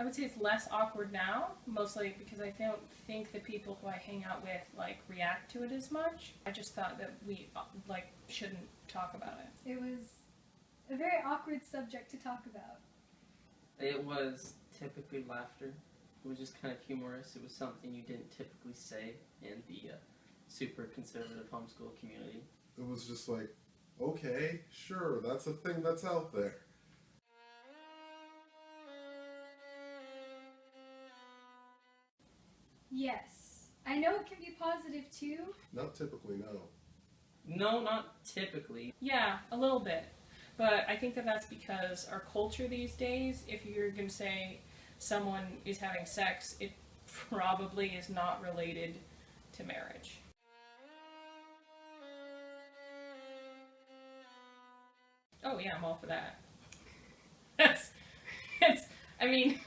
I would say it's less awkward now, mostly because I don't think the people who I hang out with like react to it as much. I just thought that we like shouldn't talk about it. It was a very awkward subject to talk about. It was typically laughter. It was just kind of humorous. It was something you didn't typically say in the super conservative homeschool community. It was just like, okay, sure, that's a thing that's out there. Yes. I know it can be positive too. Not typically, no. No, not typically. Yeah, a little bit. But I think that that's because our culture these days, if you're going to say someone is having sex, it probably is not related to marriage. Oh yeah, I'm all for that. I mean,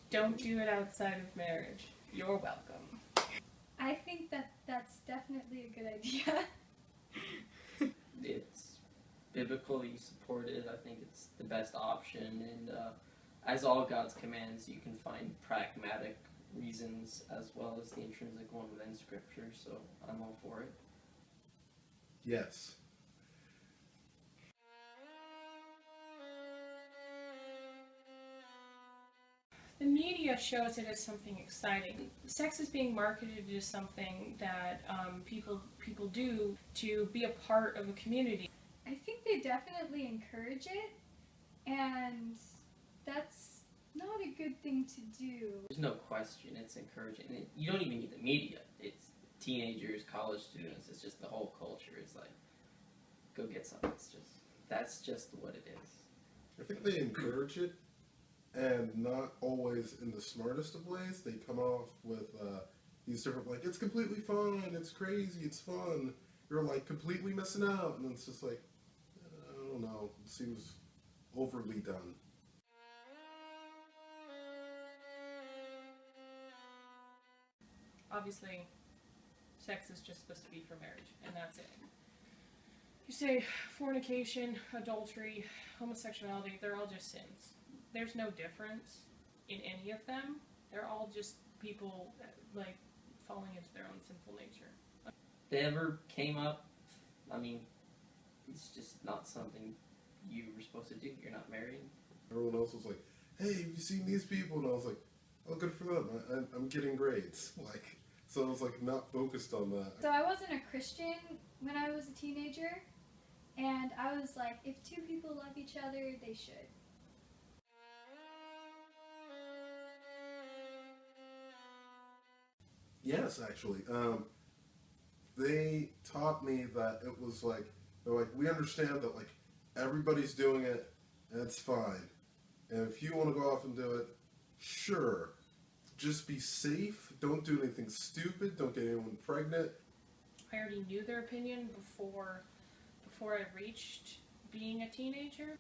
don't do it outside of marriage. You're welcome. I think that that's definitely a good idea. It's biblically supported. I think it's the best option, and as all God's commands, you can find pragmatic reasons as well as the intrinsic one within Scripture, so I'm all for it. Yes. The media shows it as something exciting. Sex is being marketed as something that people do to be a part of a community. I think they definitely encourage it, and that's not a good thing to do. There's no question it's encouraging. You don't even need the media. It's teenagers, college students. It's just the whole culture. It's like, go get some. That's just what it is. I think they encourage it, and not always in the smartest of ways. They come off with these different, like, it's completely fine, it's crazy, it's fun. You're, like, completely missing out. And it's just like, I don't know, it seems overly done. Obviously, sex is just supposed to be for marriage, and that's it. You say fornication, adultery, homosexuality, they're all just sins. There's no difference in any of them. They're all just people, like, falling into their own sinful nature. If they ever came up, I mean, it's just not something you were supposed to do. You're not married. Everyone else was like, hey, have you seen these people? And I was like, oh, good for them. I'm getting grades. Like, so I was like not focused on that. So I wasn't a Christian when I was a teenager, and I was like, if two people love each other, they should. Yes, actually. They taught me that it was like, they're like, we understand that like everybody's doing it and it's fine. And if you want to go off and do it, sure. Just be safe. Don't do anything stupid. Don't get anyone pregnant. I already knew their opinion before I reached being a teenager.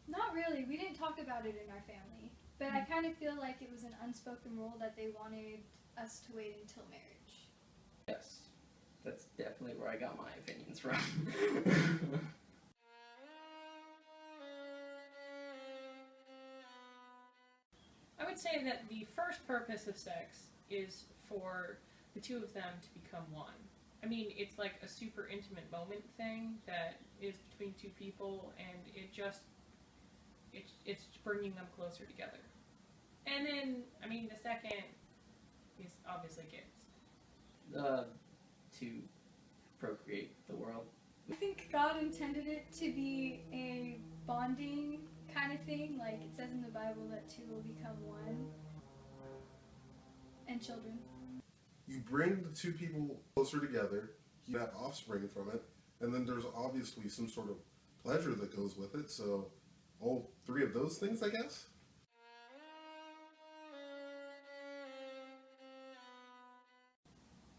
Not really. We didn't talk about it in our family. But I kind of feel like it was an unspoken rule that they wanted us to wait until marriage. Yes, that's definitely where I got my opinions from. I would say that the first purpose of sex is for the two of them to become one. I mean, it's like a super intimate moment thing that is between two people, and it's bringing them closer together. And then, I mean, the second is obviously kids. To procreate the world. I think God intended it to be a bonding kind of thing. Like it says in the Bible that two will become one. And children. You bring the two people closer together, you have offspring from it, and then there's obviously some sort of pleasure that goes with it, so all three of those things, I guess?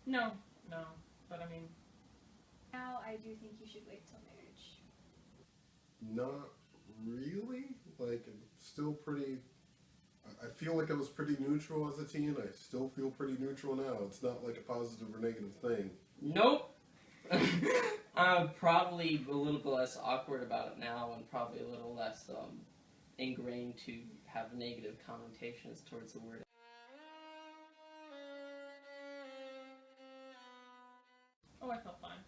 No, but I mean... Now I do think you should wait till marriage. Not really. Like, I'm still pretty... I feel like I was pretty neutral as a teen. I still feel pretty neutral now. It's not like a positive or negative thing. Nope. I'm probably a little bit less awkward about it now, and probably a little less ingrained to have negative connotations towards the word. Oh, I felt fine.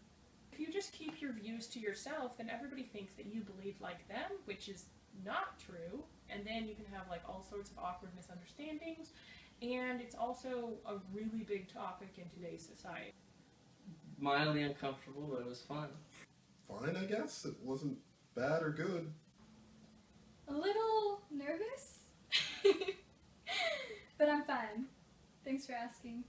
If you just keep your views to yourself, then everybody thinks that you believe like them, which is not true, and then you can have like all sorts of awkward misunderstandings, and it's also a really big topic in today's society. Mildly uncomfortable, but it was fun. Fine, I guess. It wasn't bad or good. A little nervous, but I'm fine. Thanks for asking.